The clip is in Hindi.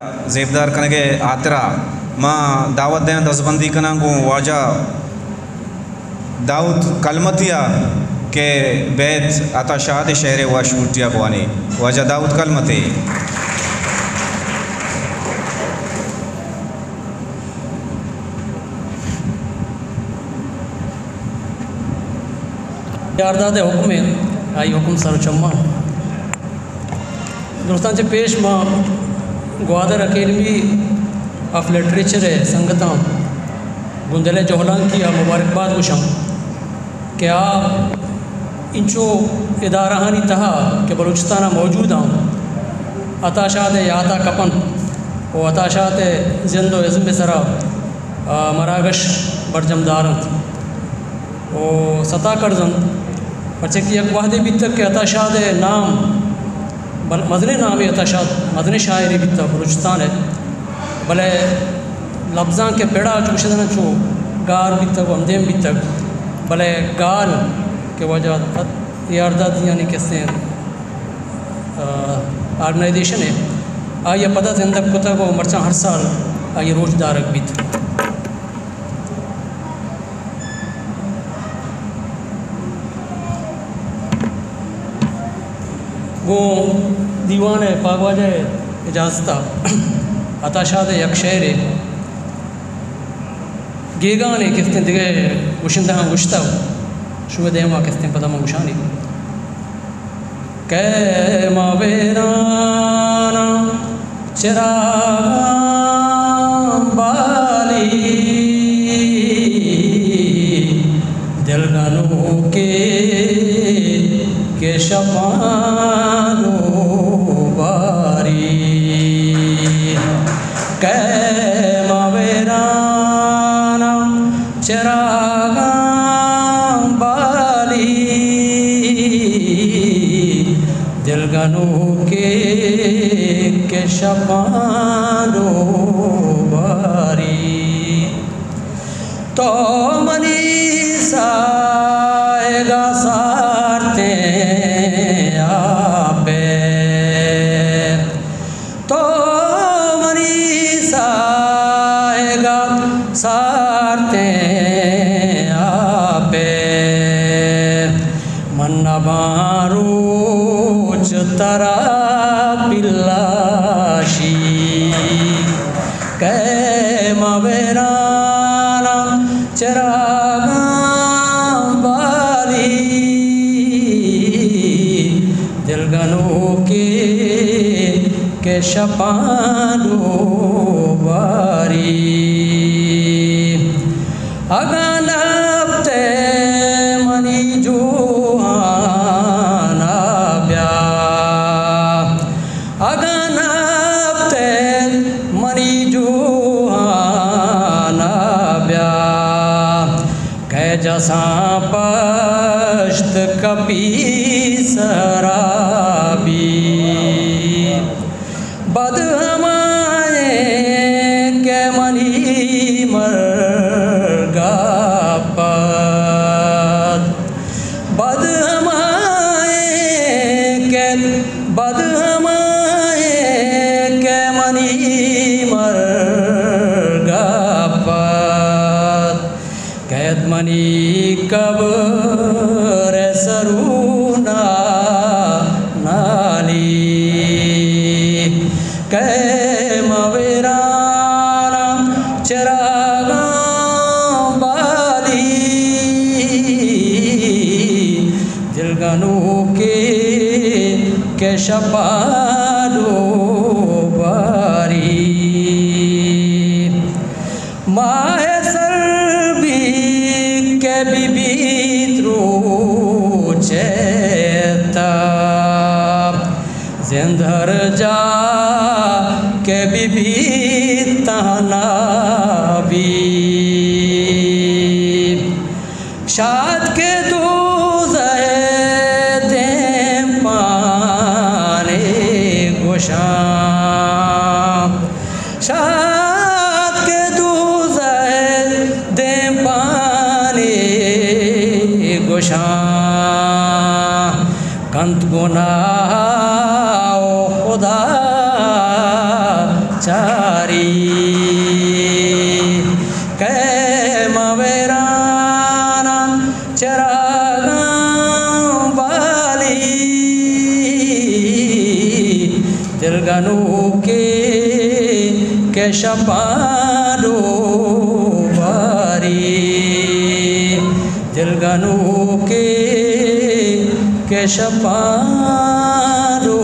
ज़ेबदार कनगे आतरा माँ दावत दें दसबंदी कना को वाजा दाऊद कलमतिया के बैत अता शाद शहर वाशूटिया बवानी वाजा दाऊद कलमती यारदाद हुक्म आई हुक्म सरचम्मा दोस्तान से पेश माँ ग्वादर अकेडमी ऑफ लिटरेचर है संगता गुंदले जोहलान की मुबारकबाद गुशां कि आप इंचो इदाराहानी तहा के बलूचिस्तान मौजूद हूँ अताशात याता कपन और अताशात जिंदो इज़्म सरा मरागश बरजमदारंत और सता करजन बच्चे की एक वादे भी तक के अताशात नाम मदने नाम अताशात मदने शायरी भी तक बलूचिस्तान है भले लफ्ज़ां के पेड़ा चुशदन चो गार भी तक अंदेम भी तक भले गाल के वजह यारदाद यानी कैसे ऑर्गेनाइजेशन है आइए पता जिंदग कुता को मरचा हर साल आइए रोजदारक भी था वो दीवान है पागवाज इजाजता अताशाद यक शेर गेगाने किस्तें दिगे गुशिंदा गुश्ता शुभ देवा किस्तें पता मंगुशानी कै मावेराना चिराग बाली दिलगनों के शपानो बारी कै मावेराना चिराग बाली दिलगनों के शपानो बारी तो मनी साएगा सारते आपे तो मनी साएगा सारते आपे मन्ना बारूच तरा पिल्लाशी कै मवेराना चिराग बाली दिलगनों के शपानो बारी अगनबते मनी जुआना ब्या अगनबते मनी जुआना ब्या कै जसा पश्त कपी सराबी बद हमाए के मनी मरगा पद बद हमाए के मनी मरगा पद कैद मनी कब्र सरूना नाली कै मवेराना चिराग बाली दिलगनों के शपानो बारी माहे सर्वी के बीबीत्रो चेता जिंदर जा के बीबी तहनाबी शाद के दो दे पाने गोशां शाद के दो दे पाने गोशां कंत गुनाह खुदा चारी कै मवेराना चरागा बाली दिलगनू के शपाडो बारी दिलगनू के शपाडो